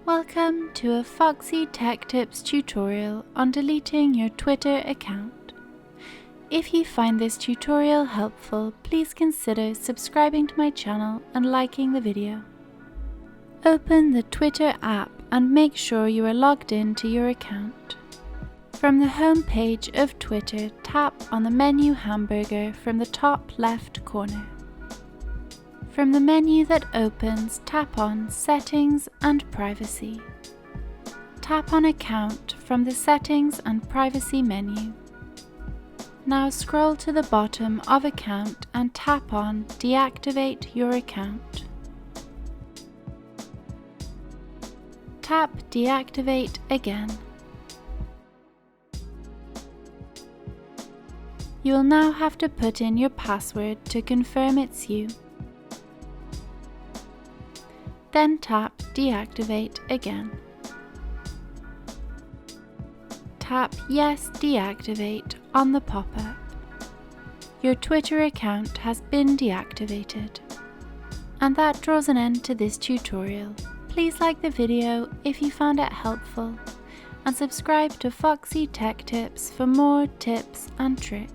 Welcome to a Foxy Tech Tips tutorial on deleting your Twitter account. If you find this tutorial helpful, please consider subscribing to my channel and liking the video. Open the Twitter app and make sure you are logged in to your account. From the home page of Twitter, tap on the menu hamburger from the top left corner. From the menu that opens, tap on Settings and Privacy. Tap on Account from the Settings and Privacy menu. Now scroll to the bottom of Account and tap on Deactivate your account. Tap Deactivate again. You will now have to put in your password to confirm it's you. Then tap Deactivate again. Tap Yes, Deactivate on the pop-up. Your Twitter account has been deactivated. And that draws an end to this tutorial. Please like the video if you found it helpful, and subscribe to Foxy Tech Tips for more tips and tricks.